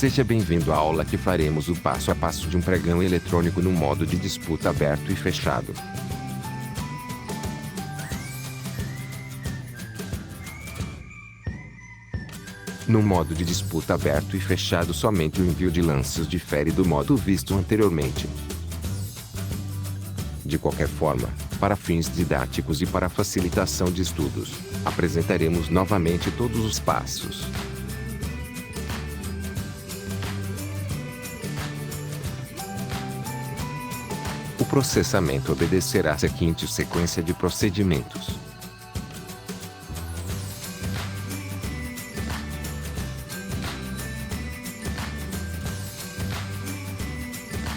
Seja bem-vindo à aula que faremos o passo a passo de um pregão eletrônico no modo de disputa aberto e fechado. No modo de disputa aberto e fechado, somente o envio de lances difere do modo visto anteriormente. De qualquer forma, para fins didáticos e para facilitação de estudos, apresentaremos novamente todos os passos. O processamento obedecerá a seguinte sequência de procedimentos.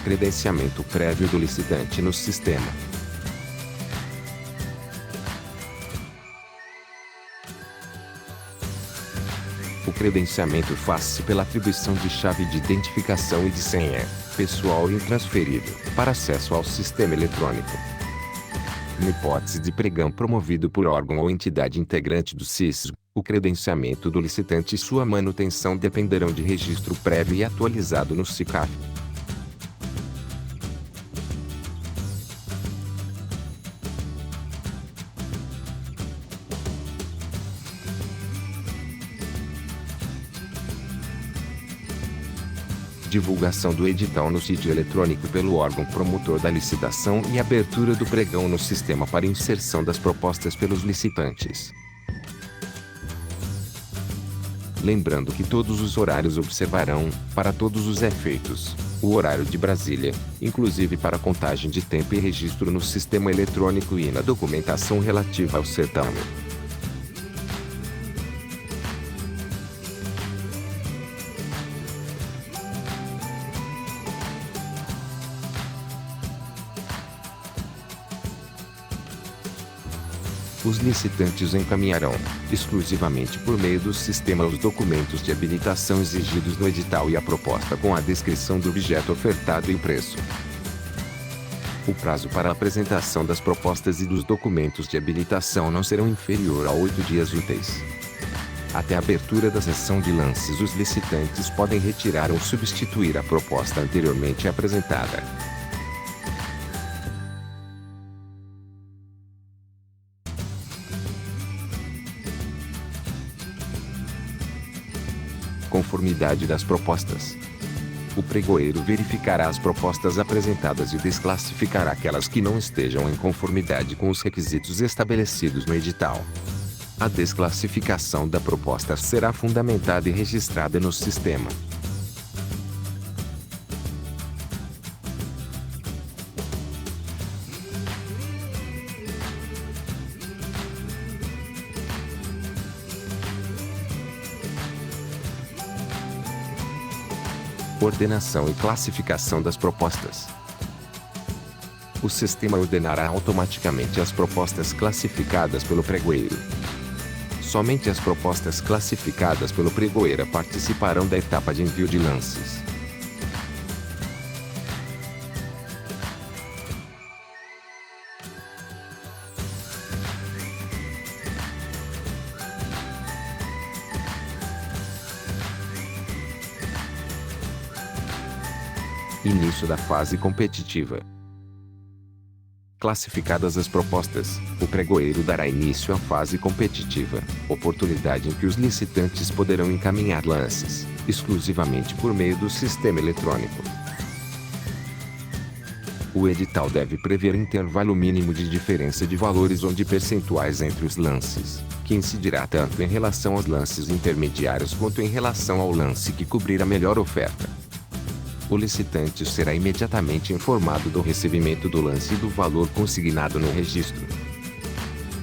Credenciamento prévio do licitante no sistema. O credenciamento faz-se pela atribuição de chave de identificação e de senha, pessoal e intransferível, para acesso ao sistema eletrônico. Na hipótese de pregão promovido por órgão ou entidade integrante do SIS, o credenciamento do licitante e sua manutenção dependerão de registro prévio e atualizado no SICAF. Divulgação do edital no sítio eletrônico pelo órgão promotor da licitação e abertura do pregão no sistema para inserção das propostas pelos licitantes. Lembrando que todos os horários observarão, para todos os efeitos, o horário de Brasília, inclusive para contagem de tempo e registro no sistema eletrônico e na documentação relativa ao certame. Os licitantes encaminharão, exclusivamente por meio do sistema, os documentos de habilitação exigidos no edital e a proposta com a descrição do objeto ofertado e o preço. O prazo para a apresentação das propostas e dos documentos de habilitação não serão inferior a 8 dias úteis. Até a abertura da sessão de lances, os licitantes podem retirar ou substituir a proposta anteriormente apresentada. Conformidade das propostas. O pregoeiro verificará as propostas apresentadas e desclassificará aquelas que não estejam em conformidade com os requisitos estabelecidos no edital. A desclassificação da proposta será fundamentada e registrada no sistema. Ordenação e classificação das propostas. O sistema ordenará automaticamente as propostas classificadas pelo pregoeiro. Somente as propostas classificadas pelo pregoeiro participarão da etapa de envio de lances. Início da fase competitiva. Classificadas as propostas, o pregoeiro dará início à fase competitiva, oportunidade em que os licitantes poderão encaminhar lances, exclusivamente por meio do sistema eletrônico. O edital deve prever intervalo mínimo de diferença de valores ou de percentuais entre os lances, que incidirá tanto em relação aos lances intermediários quanto em relação ao lance que cobrir a melhor oferta. O licitante será imediatamente informado do recebimento do lance e do valor consignado no registro.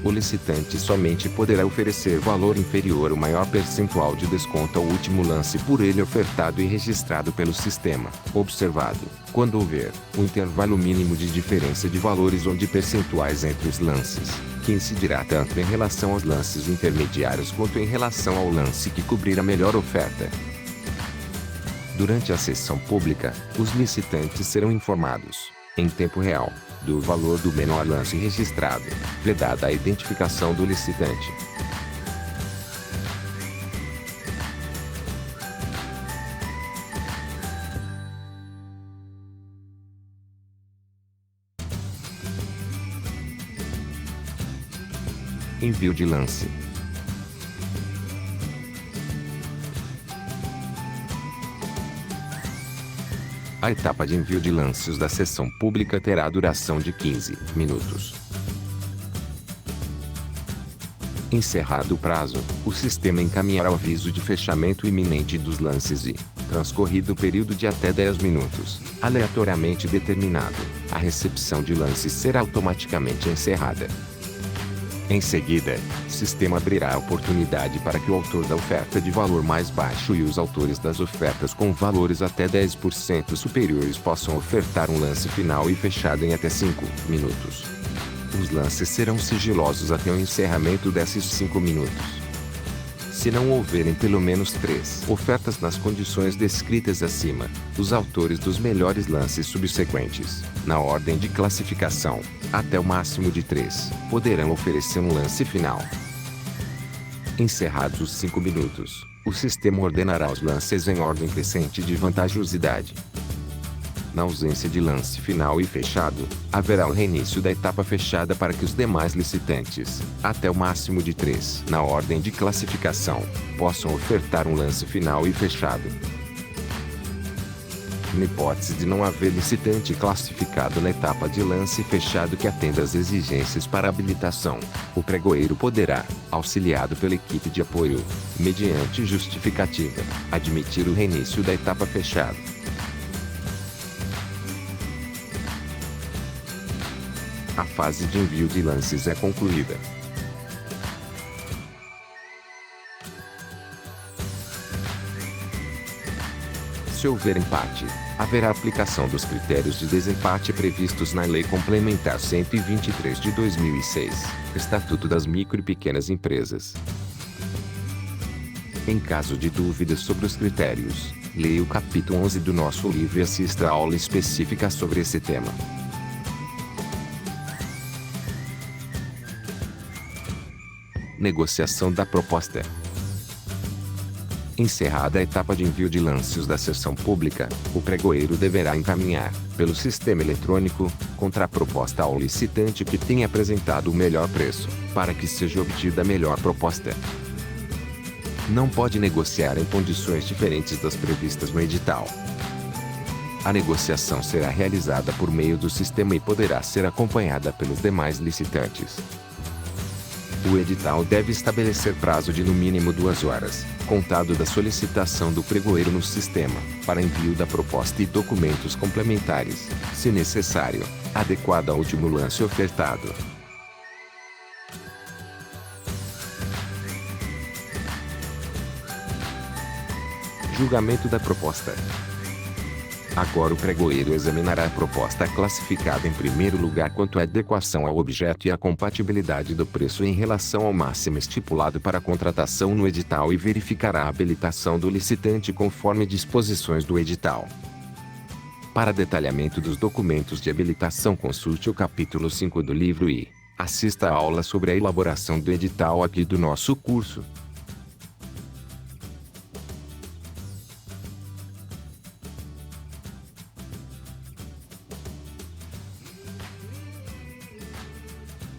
O licitante somente poderá oferecer valor inferior ao maior percentual de desconto ao último lance por ele ofertado e registrado pelo sistema, observado, quando houver, um intervalo mínimo de diferença de valores ou de percentuais entre os lances, que incidirá tanto em relação aos lances intermediários quanto em relação ao lance que cobrir a melhor oferta. Durante a sessão pública, os licitantes serão informados, em tempo real, do valor do menor lance registrado, vedada a identificação do licitante. Envio de lance. A etapa de envio de lances da sessão pública terá duração de 15 minutos. Encerrado o prazo, o sistema encaminhará o aviso de fechamento iminente dos lances e, transcorrido o período de até 10 minutos, aleatoriamente determinado, a recepção de lances será automaticamente encerrada. Em seguida, o sistema abrirá a oportunidade para que o autor da oferta de valor mais baixo e os autores das ofertas com valores até 10% superiores possam ofertar um lance final e fechado em até 5 minutos. Os lances serão sigilosos até o encerramento desses 5 minutos. Se não houverem pelo menos 3 ofertas nas condições descritas acima, os autores dos melhores lances subsequentes, na ordem de classificação, até o máximo de 3, poderão oferecer um lance final. Encerrados os 5 minutos, o sistema ordenará os lances em ordem crescente de vantajosidade. Na ausência de lance final e fechado, haverá o reinício da etapa fechada para que os demais licitantes, até o máximo de 3, na ordem de classificação, possam ofertar um lance final e fechado. Na hipótese de não haver licitante classificado na etapa de lance fechado que atenda às exigências para habilitação, o pregoeiro poderá, auxiliado pela equipe de apoio, mediante justificativa, admitir o reinício da etapa fechada. A fase de envio de lances é concluída. Se houver empate, haverá aplicação dos critérios de desempate previstos na Lei Complementar 123 de 2006, Estatuto das Micro e Pequenas Empresas. Em caso de dúvidas sobre os critérios, leia o capítulo 11 do nosso livro e assista a aula específica sobre esse tema. Negociação da proposta. Encerrada a etapa de envio de lances da sessão pública, o pregoeiro deverá encaminhar, pelo sistema eletrônico, contraproposta ao licitante que tenha apresentado o melhor preço, para que seja obtida a melhor proposta. Não pode negociar em condições diferentes das previstas no edital. A negociação será realizada por meio do sistema e poderá ser acompanhada pelos demais licitantes. O edital deve estabelecer prazo de no mínimo 2 horas, contado da solicitação do pregoeiro no sistema, para envio da proposta e documentos complementares, se necessário, adequado ao último lance ofertado. Julgamento da proposta. Agora o pregoeiro examinará a proposta classificada em primeiro lugar quanto à adequação ao objeto e à compatibilidade do preço em relação ao máximo estipulado para a contratação no edital e verificará a habilitação do licitante conforme disposições do edital. Para detalhamento dos documentos de habilitação, consulte o capítulo 5 do livro e assista a aula sobre a elaboração do edital aqui do nosso curso.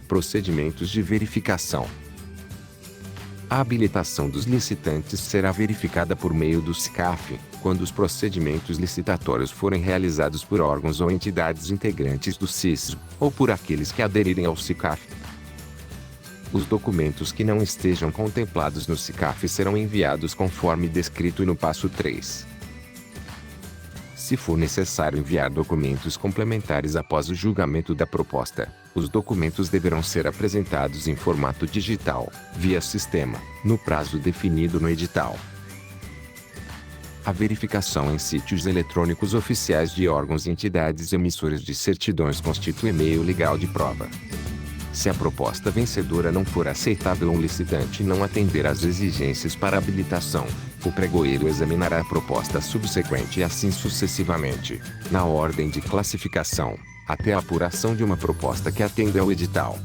Procedimentos de verificação. A habilitação dos licitantes será verificada por meio do SICAF, quando os procedimentos licitatórios forem realizados por órgãos ou entidades integrantes do CISR, ou por aqueles que aderirem ao SICAF. Os documentos que não estejam contemplados no SICAF serão enviados conforme descrito no passo 3. Se for necessário enviar documentos complementares após o julgamento da proposta, os documentos deverão ser apresentados em formato digital, via sistema, no prazo definido no edital. A verificação em sítios eletrônicos oficiais de órgãos e entidades emissores de certidões constitui meio legal de prova. Se a proposta vencedora não for aceitável ou o licitante não atender às exigências para habilitação, o pregoeiro examinará a proposta subsequente e assim sucessivamente, na ordem de classificação, até a apuração de uma proposta que atenda ao edital.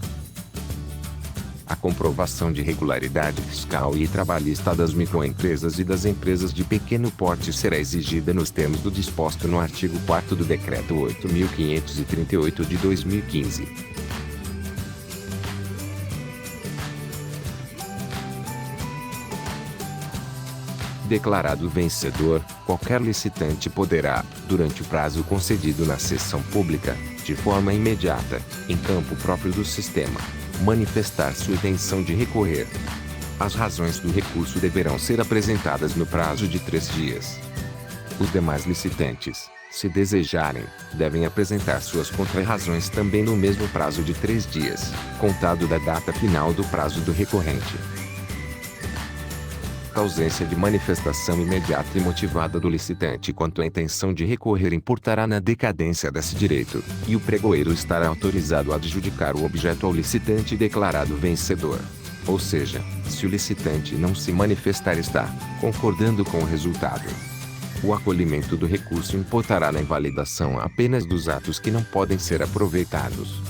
A comprovação de regularidade fiscal e trabalhista das microempresas e das empresas de pequeno porte será exigida nos termos do disposto no artigo 4º do Decreto 8.538 de 2015. declarado vencedor, qualquer licitante poderá, durante o prazo concedido na sessão pública, de forma imediata, em campo próprio do sistema, manifestar sua intenção de recorrer. As razões do recurso deverão ser apresentadas no prazo de 3 dias. Os demais licitantes, se desejarem, devem apresentar suas contrarrazões também no mesmo prazo de 3 dias, contado da data final do prazo do recorrente. A ausência de manifestação imediata e motivada do licitante quanto à intenção de recorrer importará na decadência desse direito, e o pregoeiro estará autorizado a adjudicar o objeto ao licitante declarado vencedor. Ou seja, se o licitante não se manifestar está concordando com o resultado. O acolhimento do recurso importará na invalidação apenas dos atos que não podem ser aproveitados.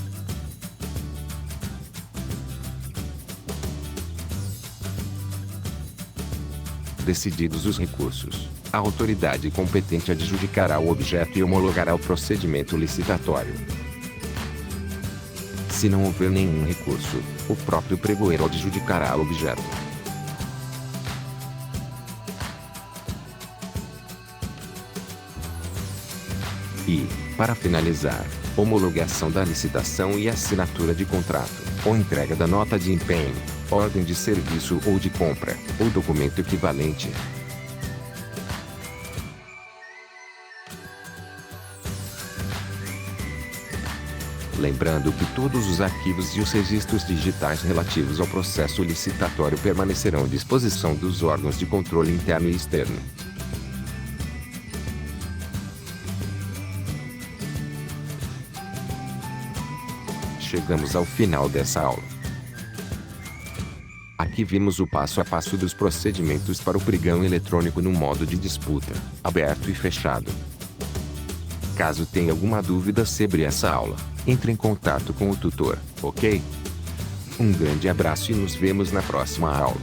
Decididos os recursos, a autoridade competente adjudicará o objeto e homologará o procedimento licitatório. Se não houver nenhum recurso, o próprio pregoeiro adjudicará o objeto. E, para finalizar, homologação da licitação e assinatura de contrato, ou entrega da nota de empenho, ordem de serviço ou de compra, ou documento equivalente. Lembrando que todos os arquivos e os registros digitais relativos ao processo licitatório permanecerão à disposição dos órgãos de controle interno e externo. Chegamos ao final dessa aula. Aqui vimos o passo a passo dos procedimentos para o pregão eletrônico no modo de disputa, aberto e fechado. Caso tenha alguma dúvida sobre essa aula, entre em contato com o tutor, ok? Um grande abraço e nos vemos na próxima aula.